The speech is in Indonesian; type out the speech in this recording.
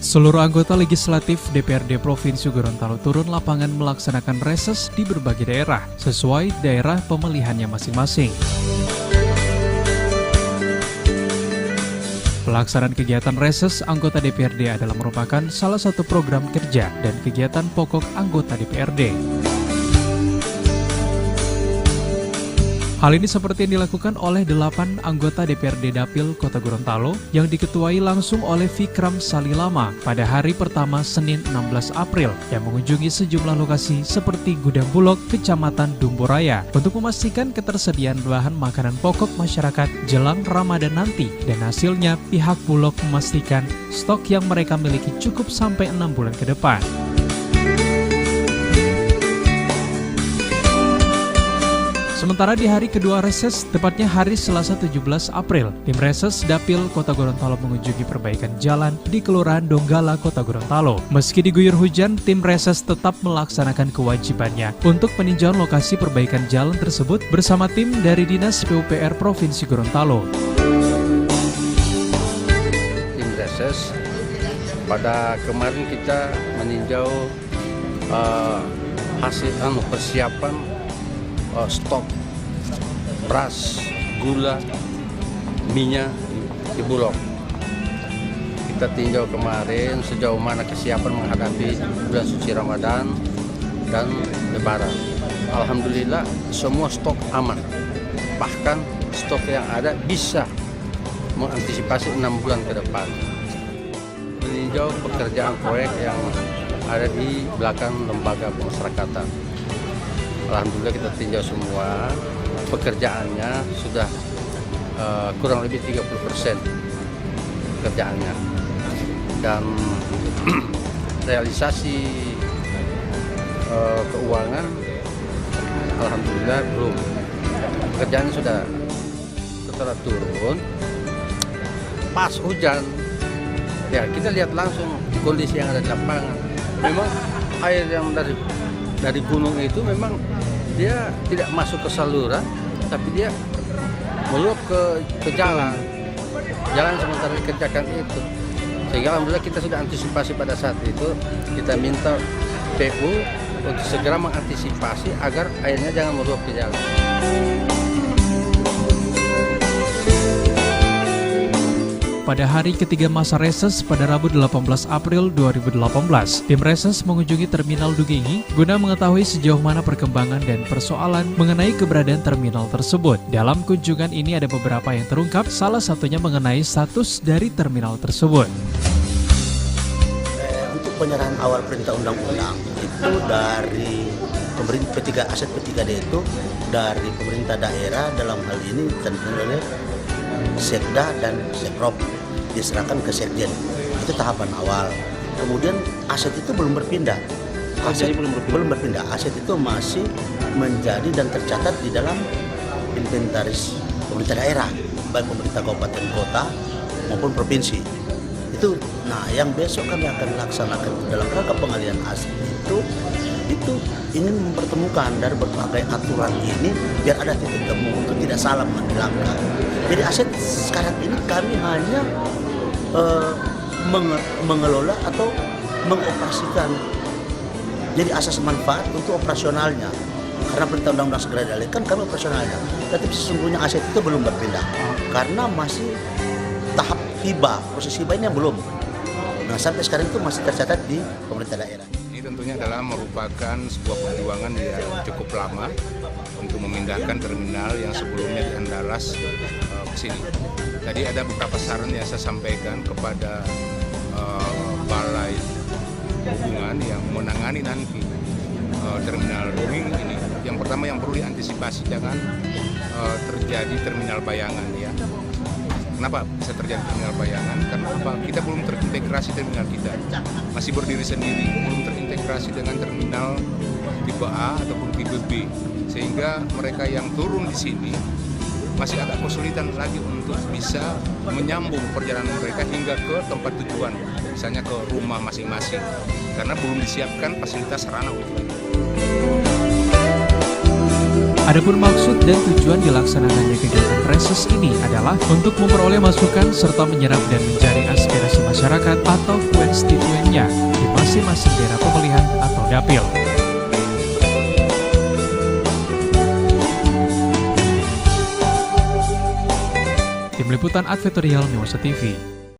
Seluruh anggota legislatif DPRD Provinsi Gorontalo turun lapangan melaksanakan reses di berbagai daerah, sesuai daerah pemilihannya masing-masing. Pelaksanaan kegiatan reses anggota DPRD adalah merupakan salah satu program kerja dan kegiatan pokok anggota DPRD. Hal ini seperti yang dilakukan oleh 8 anggota DPRD Dapil Kota Gorontalo yang diketuai langsung oleh Vikram Salilama pada hari pertama Senin 16 April yang mengunjungi sejumlah lokasi seperti Gudang Bulog, Kecamatan Dumburaya untuk memastikan ketersediaan bahan makanan pokok masyarakat jelang Ramadan nanti, dan hasilnya pihak Bulog memastikan stok yang mereka miliki cukup sampai 6 bulan ke depan. Sementara di hari kedua reses, tepatnya hari Selasa 17 April, tim reses Dapil Kota Gorontalo mengunjungi perbaikan jalan di Kelurahan Donggala, Kota Gorontalo. Meski diguyur hujan, tim reses tetap melaksanakan kewajibannya untuk peninjauan lokasi perbaikan jalan tersebut bersama tim dari Dinas PUPR Provinsi Gorontalo. Tim reses, pada kemarin kita meninjau hasil persiapan stok beras, gula, minyak di Bulog. Kita tinjau kemarin sejauh mana kesiapan menghadapi bulan suci Ramadan dan Lebaran. Alhamdulillah semua stok aman. Bahkan stok yang ada bisa mengantisipasi 6 bulan ke depan. Meninjau pekerjaan proyek yang ada di belakang lembaga pemasyarakatan. Alhamdulillah kita tinjau semua, pekerjaannya sudah kurang lebih 30% pekerjaannya. Dan realisasi keuangan alhamdulillah belum. Pekerjaannya sudah setelah turun, pas hujan, ya kita lihat langsung kondisi yang ada di lapangan. Memang air yang dari gunung itu memang dia tidak masuk ke saluran, tapi dia meluap ke jalan sementara dikerjakan itu. Sehingga alhamdulillah kita sudah antisipasi pada saat itu, kita minta PU untuk segera mengantisipasi agar airnya jangan meluap ke jalan. Pada hari ketiga masa reses pada Rabu 18 April 2018, tim reses mengunjungi Terminal Dugengi guna mengetahui sejauh mana perkembangan dan persoalan mengenai keberadaan terminal tersebut. Dalam kunjungan ini ada beberapa yang terungkap, salah satunya mengenai status dari terminal tersebut. Untuk penyerahan awal perintah undang-undang itu dari pemerintah aset P3D itu dari pemerintah daerah, dalam hal ini tentu oleh Sekda dan Sekrop, diserahkan ke Sekjen. Itu tahapan awal. Kemudian aset itu belum berpindah. Belum berpindah. Aset itu masih menjadi dan tercatat di dalam inventaris pemerintah daerah, baik pemerintah kabupaten kota maupun provinsi. Itu, nah yang besok kami akan laksanakan dalam rangka pengalihan aset itu ingin mempertemukan dari berbagai aturan ini biar ada titik temu untuk tidak salah mengambil langkah. Jadi aset sekarang ini kami hanya mengelola atau mengoperasikan. Jadi asas manfaat untuk operasionalnya. Karena perintah undang-undang segera dialihkan, kami operasionalnya. Tapi sesungguhnya aset itu belum berpindah. Karena masih tahap hibah, proses hibahnya belum. Nah sampai sekarang itu masih tercatat di pemerintah daerah. Ini tentunya adalah merupakan sebuah perjuangan yang cukup lama untuk memindahkan terminal yang sebelumnya di Andalas ke sini. Tadi ada beberapa saran yang saya sampaikan kepada Balai Hubungan yang menangani nanti terminal During ini. Yang pertama yang perlu diantisipasi jangan terjadi terminal bayangan ya. Kenapa bisa terjadi terminal bayangan? Karena apa? Kita belum terintegrasi terminal kita. Masih berdiri sendiri, belum terintegrasi dengan terminal tipe A ataupun tipe B. Sehingga mereka yang turun di sini masih agak kesulitan lagi untuk bisa menyambung perjalanan mereka hingga ke tempat tujuan, misalnya ke rumah masing-masing, karena belum disiapkan fasilitas sarana untuk itu. Adapun maksud dan tujuan dilaksanakannya kegiatan reses ini adalah untuk memperoleh masukan serta menyerap dan menjaring aspirasi masyarakat masyarakat atau konstituennya di masing-masing daerah pemilihan atau dapil. Tim Liputan Advertorial Nusa TV.